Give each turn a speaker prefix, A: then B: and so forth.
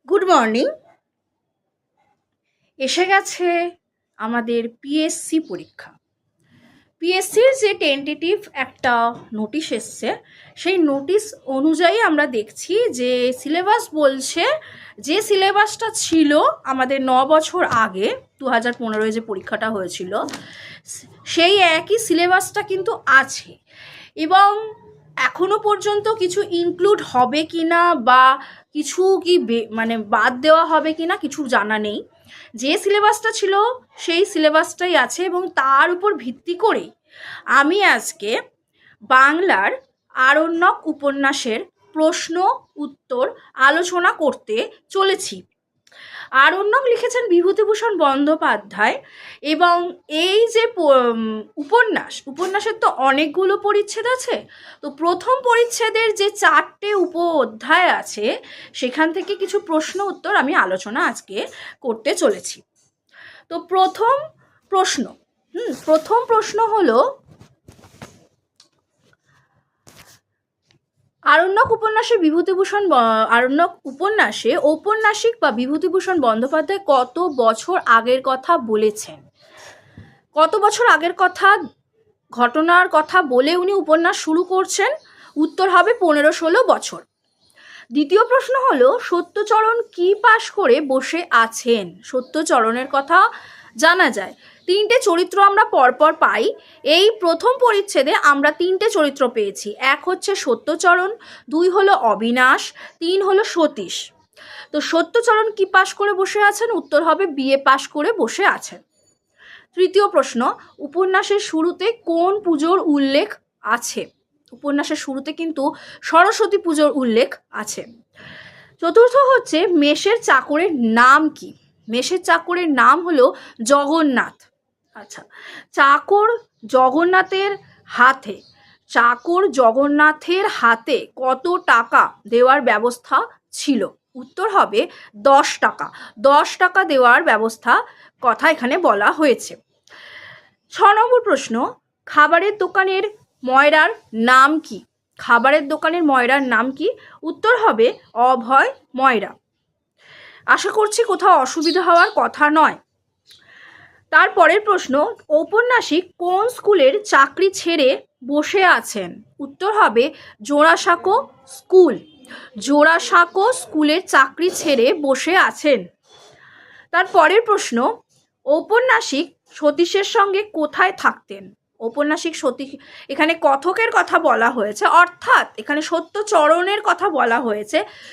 A: Good morning. এসে গেছে আমাদের পিএসসি পরীক্ষা। পিএসসির যে টেন্টেটিভ একটা নোটিশ এসছে, সেই নোটিশ অনুযায়ী আমরা দেখছি যে সিলেবাস বলছে যে সিলেবাসটা ছিল আমাদের 9 বছর আগে 2015 যে পরীক্ষাটা হয়েছিল, সেই একই সিলেবাসটা কিন্তু আছে এবং এখনো পর্যন্ত কিছু ইনক্লুড হবে কি না বা কিছু কি মানে বাদ দেওয়া হবে কি না কিছু জানা নেই। যে সিলেবাসটা ছিল সেই সিলেবাসটাই আছে এবং তার উপর ভিত্তি করেই আমি আজকে বাংলার আরণ্যক উপন্যাসের প্রশ্ন উত্তর আলোচনা করতে চলেছি। আরণ্যক লিখেছেন বিভূতিভূষণ বন্দ্যোপাধ্যায় এবং এই যে উপন্যাসের তো অনেকগুলো পরিচ্ছেদ আছে। তো প্রথম পরিচ্ছেদের যে 4টে অধ্যায় আছে সেখান থেকে কিছু প্রশ্ন উত্তর আমি আলোচনা আজকে করতে চলেছি। তো প্রথম প্রশ্ন হলো, আরণ্যক উপন্যাসে ঔপন্যাসিক বা বিভূতিভূষণ বন্দ্যোপাধ্যায় কত বছর আগের কথা বলেছেন? কত বছর আগের ঘটনার কথা বলে উনি উপন্যাস শুরু করছেন? উত্তর হবে 15-16 বছর। দ্বিতীয় প্রশ্ন হলো, সত্যচরণ কি পাশ করে বসে আছেন? সত্যচরণের কথা জানা যায়। 3টে চরিত্র আমরা পরপর পাই। এই প্রথম পরিচ্ছেদে আমরা 3টে চরিত্র পেয়েছি। 1 হচ্ছে সত্যচরণ, 2 হলো অবিনাশ, 3 হলো সতীশ। তো সত্যচরণ কি পাশ করে বসে আছেন? উত্তর হবে বিএ পাশ করে বসে আছেন। তৃতীয় প্রশ্ন, উপন্যাসের শুরুতে কোন পুজোর উল্লেখ আছে? উপন্যাসের শুরুতে কিন্তু সরস্বতী পুজোর উল্লেখ আছে। চতুর্থ হচ্ছে, মেষের চাকরের নাম কি? মেষের চাকরের নাম হলো জগন্নাথ। আচ্ছা, চাকর জগন্নাথের হাতে কত টাকা দেওয়ার ব্যবস্থা ছিল? উত্তর হবে 10 টাকা। 10 টাকা দেওয়ার ব্যবস্থা কথা এখানে বলা হয়েছে। 6 নম্বর প্রশ্ন, খাবারের দোকানের ময়রার নাম কি? খাবারের দোকানের ময়রার নাম কি? উত্তর হবে অভয় ময়রা। আশা করছি কোথাও অসুবিধা হওয়ার কথা নয়। তারপরের প্রশ্ন, ঔপন্যাসিক কোন স্কুলের চাকরি ছেড়ে বসে আছেন? উত্তর হবে জোড়াসাঁকো স্কুল। জোড়াসাঁকো স্কুলের চাকরি ছেড়ে বসে আছেন। তারপরের প্রশ্ন, ঔপন্যাসিক সতীশের সঙ্গে কোথায় থাকতেন? ঔপন্যাসিক সতীশ, এখানে কথকের কথা বলা হয়েছে, অর্থাৎ এখানে সত্যচরণের কথা বলা হয়েছে।